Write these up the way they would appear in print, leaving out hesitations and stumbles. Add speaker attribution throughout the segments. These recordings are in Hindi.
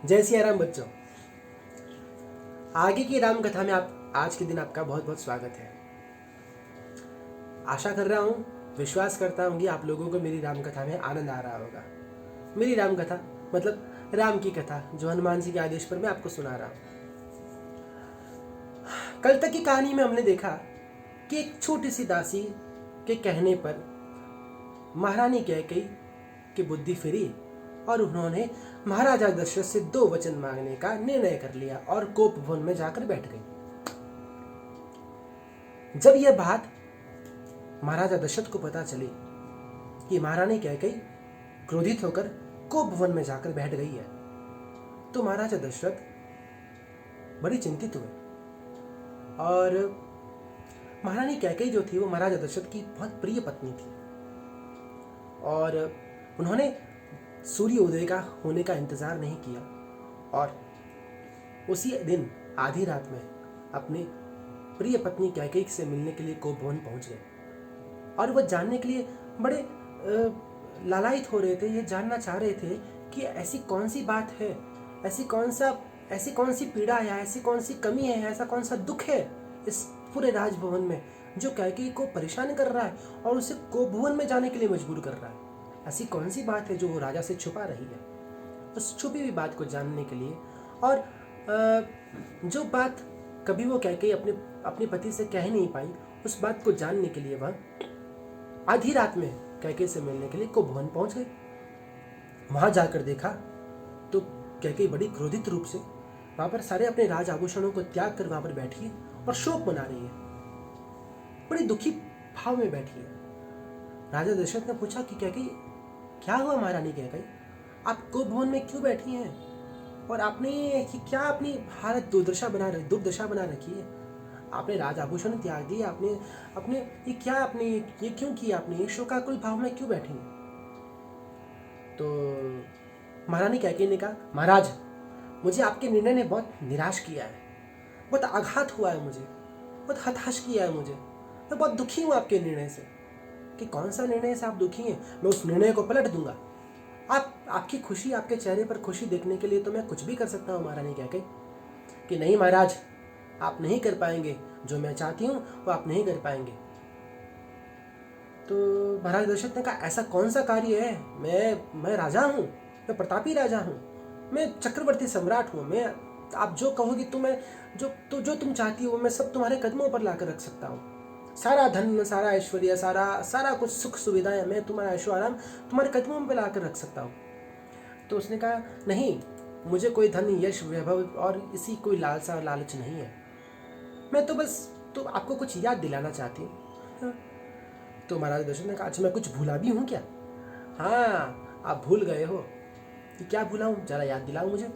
Speaker 1: जय सिया राम बच्चों। आगे की राम कथा में आज के दिन आपका बहुत बहुत स्वागत है। आशा कर रहा हूँ, विश्वास करता हूँ कि आप लोगों को मेरी राम कथा में आनंद आ रहा होगा। मेरी राम कथा मतलब राम की कथा जो हनुमान जी के आदेश पर मैं आपको सुना रहा हूँ। कल तक की कहानी में हमने देखा कि एक छोटी सी दासी के कहने पर महारानी कैकेयी की बुद्धि फिरी और उन्होंने महाराजा दशरथ से 2 वचन मांगने का निर्णय कर लिया और कोप भवन में जाकर बैठ गई। जब यह बात महाराजा दशरथ को पता चली कि महारानी कैकेयी क्रोधित होकर कोप भवन में जाकर बैठ गई है, तो महाराजा दशरथ बड़ी चिंतित हुए। और महारानी कैकेयी जो थी वो महाराजा दशरथ की बहुत प्रिय पत्नी थी और उन्होंने सूर्य उदय का होने का इंतजार नहीं किया और उसी दिन आधी रात में अपनी प्रिय पत्नी कैकेयी से मिलने के लिए कोप भवन पहुंच गए। और वह जानने के लिए बड़े लालायित हो रहे थे, ये जानना चाह रहे थे कि ऐसी कौन सी बात है, ऐसी कौन सी पीड़ा है, ऐसी कौन सी कमी है, ऐसा कौन सा दुख है इस पूरे राजभवन में जो कैकेयी को परेशान कर रहा है और उसे कोप भवन में जाने के लिए मजबूर कर रहा है। ऐसी कौन सी बात है जो वो राजा से छुपा रही है। उस छुपी हुई बात को जानने के लिए और जो बात कभी वो कैकेयी अपने पति से कह नहीं पाई, उस बात को जानने के लिए वह आधी रात में कैकेयी से मिलने के लिए कोप भवन पहुंच गई। वहां जाकर देखा तो कैकेयी बड़ी क्रोधित रूप से वहां पर सारे अपने राज आभूषणों को त्याग कर वहां पर बैठी है और शोक मना रही है, बड़ी दुखी भाव में बैठी है। राजा दशरथ ने पूछा कि कैकेयी क्या हुआ महारानी कैकेयी, आप कोप भवन में क्यों बैठी हैं और आपने क्या अपनी हालत दुर्दशा बना रखी है। आपने राज आभूषण त्याग दिए, आपने ये क्यों किया, आपने ये शोकाकुल भाव में क्यों बैठी हैं। तो महारानी कैकेयी ने कहा, महाराज मुझे आपके निर्णय ने बहुत निराश किया है, बहुत आघात हुआ है, मुझे बहुत हताश किया है, मैं बहुत दुखी हूँ आपके निर्णय से। कि कौन सा निर्णय से आप दुखी हैं, मैं उस निर्णय को पलट दूंगा। आपकी खुशी, आपके चेहरे पर खुशी देखने के लिए तो मैं कुछ भी कर सकता हूँ महारानी कैकेयी। कि नहीं महाराज, आप नहीं कर पाएंगे, जो मैं चाहती हूँ वो आप नहीं कर पाएंगे। तो महाराज दशरथ ने कहा, ऐसा कौन सा कार्य है, मैं राजा हूँ, मैं प्रतापी राजा हूँ, मैं चक्रवर्ती सम्राट हूँ, मैं आप जो कहोगी तो मैं जो तुम चाहती हो मैं सब तुम्हारे कदमों पर लाकर रख सकता हूँ। सारा धन, सारा ऐश्वर्य, सारा कुछ सुख सुविधाएं, मैं तुम्हारा ऐशो आराम तुम्हारे कदमों पे लाकर रख सकता हूँ। तो उसने कहा, नहीं, मुझे कोई धन, यश, वैभव और इसी कोई लालच नहीं है, मैं तो बस आपको कुछ याद दिलाना चाहती हूँ। तो महाराज दशरथ ने कहा, अच्छा मैं कुछ भूला भी हूँ क्या। हाँ, आप भूल गए हो। कि क्या भूला हूँ, जरा याद दिलाओ मुझे।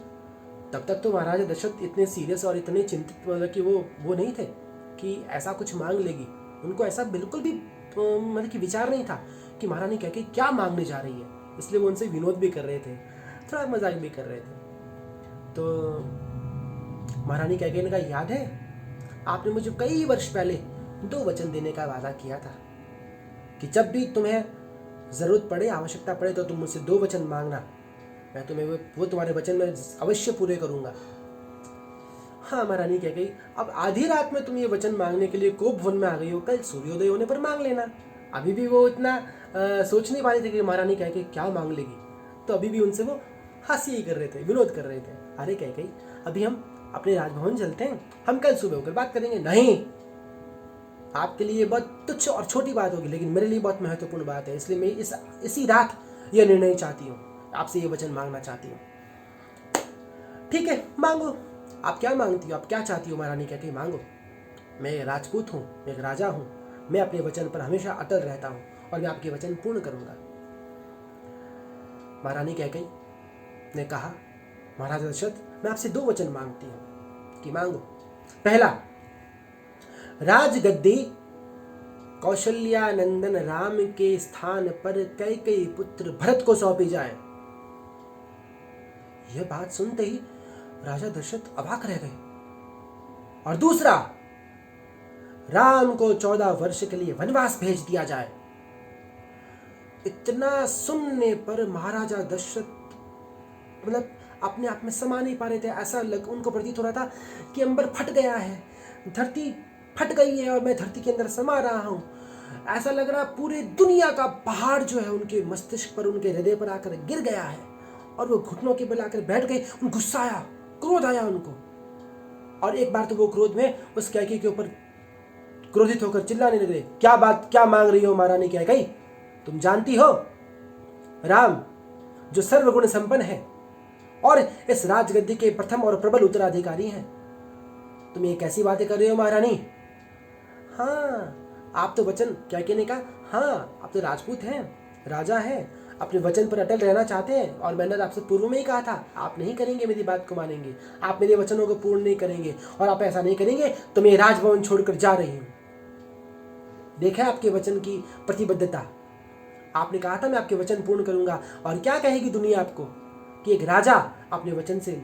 Speaker 1: तब तक तो महाराज दशरथ इतने सीरियस और इतने चिंतित, मतलब कि वो नहीं थे कि ऐसा कुछ मांग लेगी। उनको ऐसा बिल्कुल भी मतलब कि विचार नहीं था कि महारानी कैकेयी क्या मांगने जा रही है, इसलिए वो उनसे विनोद भी कर रहे थे, थोड़ा मजाक भी कर रहे थे। तो महारानी कैकेयी ने कहा, याद है आपने मुझे कई वर्ष पहले 2 वचन देने का वादा किया था कि जब भी तुम्हें जरूरत पड़े, आवश्यकता पड़े तो तुम मुझसे 2 वचन मांगना, मैं तुम्हें वो तुम्हारे वचन में अवश्य पूरे करूंगा। हाँ महारानी कैकेयी, अब आधी रात में तुम ये वचन मांगने के लिए कोप भवन में आ गई हो, कल सूर्योदय होने पर मांग लेना। अभी भी वो इतना सोच नहीं पा रहे थे कि महारानी कैकेयी क्या मांग लेगी, तो अभी भी उनसे वो हंसी ही कर रहे थे, विनोद कर रहे थे। अरे कैकेयी, अभी हम अपने राजभवन चलते हैं, हम कल सुबह होकर बात करेंगे। नहीं, आपके लिए बहुत तुच्छ और छोटी बात होगी, लेकिन मेरे लिए बहुत महत्वपूर्ण बात है, इसलिए मैं इसी रात यह निर्णय चाहती हूँ, आपसे ये वचन मांगना चाहती हूँ। ठीक है, मांगो, आप क्या मांगती हो, आप क्या चाहती हो महारानी कैकेयी, मांगो। मैं राजपूत हूँ, मैं एक राजा हूँ, मैं अपने वचन पर हमेशा अटल रहता हूँ और मैं आपके वचन पूर्ण करूंगा। महारानी कैकेयी ने कहा, महाराज दशरथ, मैं आपसे 2 वचन मांगती हूँ कि मांगो। पहला, राजगद्दी कौशल्यानंदन राम के स्थान पर कैकेयी पुत्र भरत को सौंपी जाए। यह बात सुनते ही राजा दशरथ अवाक रह गए। और दूसरा, राम को 14 वर्ष के लिए वनवास भेज दिया जाए। इतना सुनने पर महाराजा दशरथ मतलब अपने आप में समा नहीं पा रहे थे। ऐसा उनको प्रतीत हो रहा था कि अंबर फट गया है, धरती फट गई है और मैं धरती के अंदर समा रहा हूँ। ऐसा लग रहा पूरी दुनिया का पहाड़ जो है उनके मस्तिष्क पर, उनके हृदय पर आकर गिर गया है और वो घुटनों के बल आकर बैठ गए। उन गुस्सा आया, क्रोध आया उनको, और एक बार तो वो क्रोध में उस कैकेयी के ऊपर क्रोधित होकर चिल्लाने लगे, क्या बात, क्या मांग रही हो महारानी कैकेयी? तुम जानती हो राम जो सर्वगुण संपन्न है और इस राजगद्दी के प्रथम और प्रबल उत्तराधिकारी हैं, तुम ये कैसी बातें कर रही हो महारानी? हाँ, आप तो वचन, कैकेयी ने कहा, हाँ आप तो राजपूत हैं, राजा हैं, अपने वचन पर अटल रहना चाहते हैं और मैंने आपसे पूर्व में ही कहा था आप नहीं करेंगे, मेरी बात को मानेंगे, आप मेरे वचनों को पूर्ण नहीं करेंगे और आप ऐसा नहीं करेंगे तो मैं राजभवन छोड़कर जा रही हूं। देखा आपके वचन की प्रतिबद्धता, आपने कहा था मैं आपके वचन पूर्ण करूंगा, और क्या कहेगी दुनिया आपको कि एक राजा अपने वचन से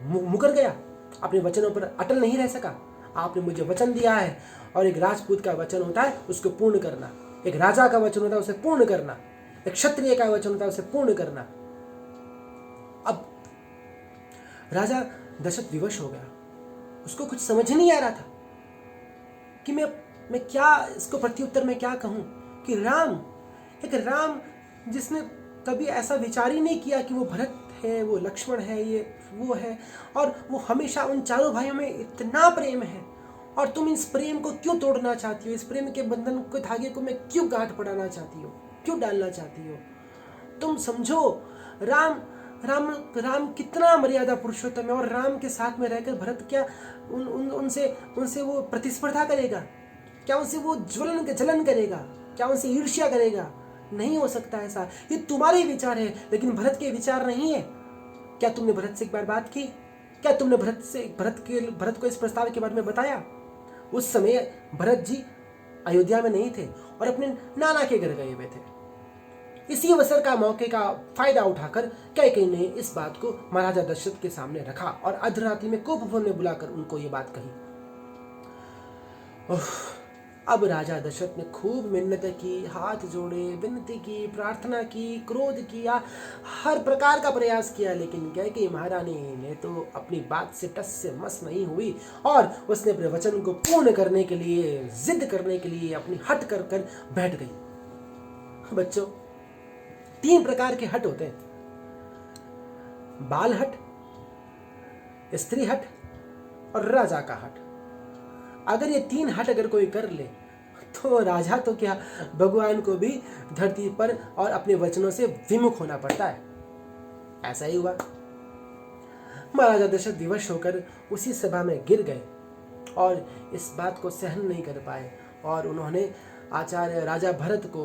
Speaker 1: मुकर गया, अपने वचनों पर अटल नहीं रह सका। आपने मुझे वचन दिया है और एक राजपूत का वचन होता है उसको पूर्ण करना, एक राजा का वचन होता है उसे पूर्ण करना, एक क्षत्रिय का वचन होता है उसे पूर्ण करना। अब राजा दशरथ विवश हो गया, उसको कुछ समझ नहीं आ रहा था कि मैं क्या इसको प्रत्युत्तर में क्या कहूं कि राम, एक राम जिसने कभी ऐसा विचार ही नहीं किया कि वो भरत है, वो लक्ष्मण है, ये वो है, और वो हमेशा उन चारों भाइयों में इतना प्रेम है, और तुम इस प्रेम को क्यों तोड़ना चाहती हो? इस प्रेम के बंधन को, धागे को मैं क्यों गांठ पड़ाना चाहती हो, क्यों डालना चाहती हो? तुम समझो राम राम राम कितना मर्यादा पुरुषोत्तम है, और राम के साथ में रहकर भरत क्या उनसे वो प्रतिस्पर्धा करेगा? क्या उनसे वो जलन करेगा? क्या उनसे ईर्ष्या करेगा? नहीं हो सकता ऐसा। ये तुम्हारे विचार है लेकिन भरत के विचार नहीं है। क्या तुमने भरत से एक बार बात की? क्या तुमने भरत को इस प्रस्ताव के बारे में बताया? उस समय भरत जी अयोध्या में नहीं थे और अपने नाना के घर गए हुए थे। इसी अवसर का, मौके का फायदा उठाकर कैकेयी ने इस बात को महाराजा दशरथ के सामने रखा और अर्धरात्रि में कोपभवन में बुलाकर उनको ये बात कही। अब राजा दशरथ ने खूब मिन्नत की, हाथ जोड़े, विनती की, प्रार्थना की, क्रोध किया, हर प्रकार का प्रयास किया, लेकिन कैकेयी महारानी ने तो अपनी बात से टस से मस नहीं हुई और उसने अपने वचन को पूर्ण करने के लिए, जिद करने के लिए अपनी हट कर बैठ गई। बच्चों, 3 प्रकार के हट होते हैं, बाल हट, स्त्री हट और राजा का हट। अगर ये 3 हट अगर कोई कर ले तो राजा तो क्या, भगवान को भी धरती पर और अपने वचनों से विमुख होना पड़ता है। ऐसा ही हुआ। महाराजा दशरथ विवश होकर उसी सभा में गिर गए और इस बात को सहन नहीं कर पाए और उन्होंने आचार्य राजा भरत को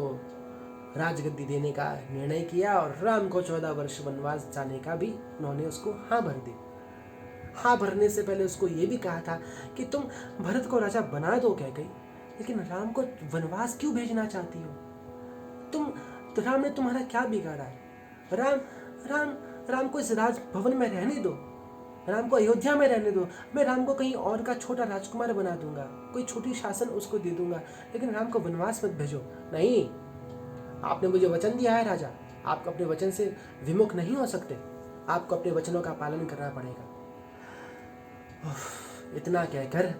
Speaker 1: राजगद्दी देने का निर्णय किया और राम को 14 वर्ष वनवास जाने का भी उन्होंने उसको हाँ भर दी। हाँ भरने से पहले उसको ये भी कहा था कि तुम भरत को राजा बना दो कैकेयी, लेकिन राम को वनवास क्यों भेजना चाहती हो? तो राम ने तुम्हारा क्या बिगाड़ा है? राम को इस राजभवन में रहने दो, राम को अयोध्या में रहने दो। मैं राम को कहीं और का छोटा राजकुमार बना दूंगा, कोई छोटी शासन उसको दे दूंगा, लेकिन राम को वनवास मत भेजो। नहीं, आपने मुझे वचन दिया है राजा, आप अपने वचन से विमुख नहीं हो सकते, आपको अपने वचनों का पालन करना पड़ेगा। इतना कहकर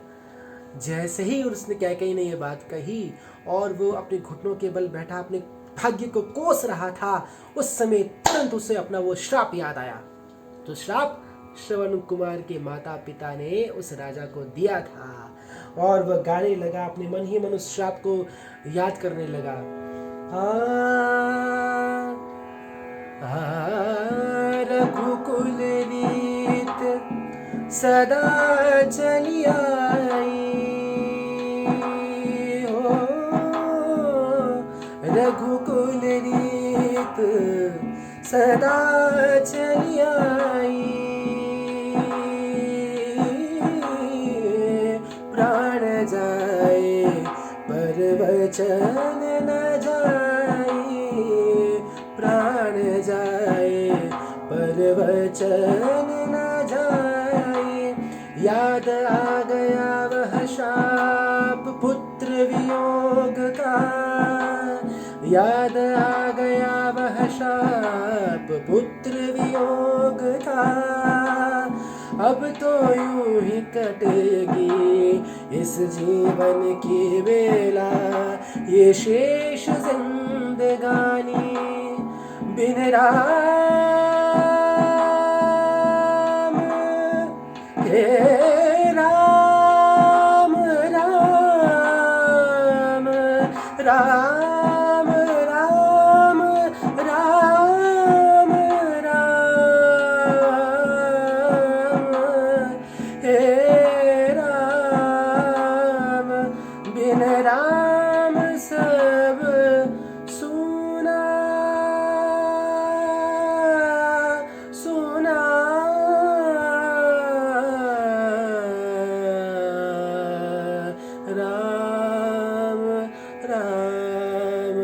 Speaker 1: जैसे ही उसने कैकेयी ने ये बात कही और वो अपने घुटनों के बल बैठा अपने भाग्य को कोस रहा था, उस समय तुरंत उसे अपना वो श्राप याद आया। तो श्राप श्रवण कुमार के माता पिता ने उस राजा को दिया था और वह गाने लगा, अपने मन ही मन उस श्राप को याद करने लगा। रघुकुल रीत सदा चली आई हो, रघुकुल रीत सदा चली आई, प्राण जाए पर वचन न जाए, प्राण जाए पर वचन न जाए। याद आ गया वह शाप पुत्र वियोग का, याद आ गया वह शाप पुत्र वियोग का, अब तो यूं ही कटेगी इस जीवन की बेला, ये शेष जिंदगानी बिन राम। हे राम राम राम राम राम राम, हे राम बिन राम सब सुना सुना। राम राम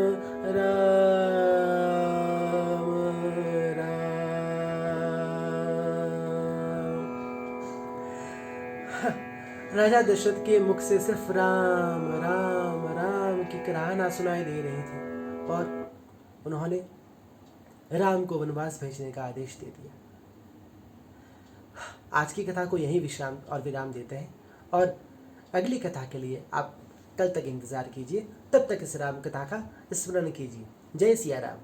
Speaker 1: राम राम। राजा दशरथ के मुख से सिर्फ राम राम राम की कराहना सुनाई दे रही थी और उन्होंने राम को वनवास भेजने का आदेश दे दिया। आज की कथा को यहीं विराम देते हैं और अगली कथा के लिए आप कल तक इंतज़ार कीजिए। तब तक इस राम कथा का स्मरण कीजिए। जय सिया राम।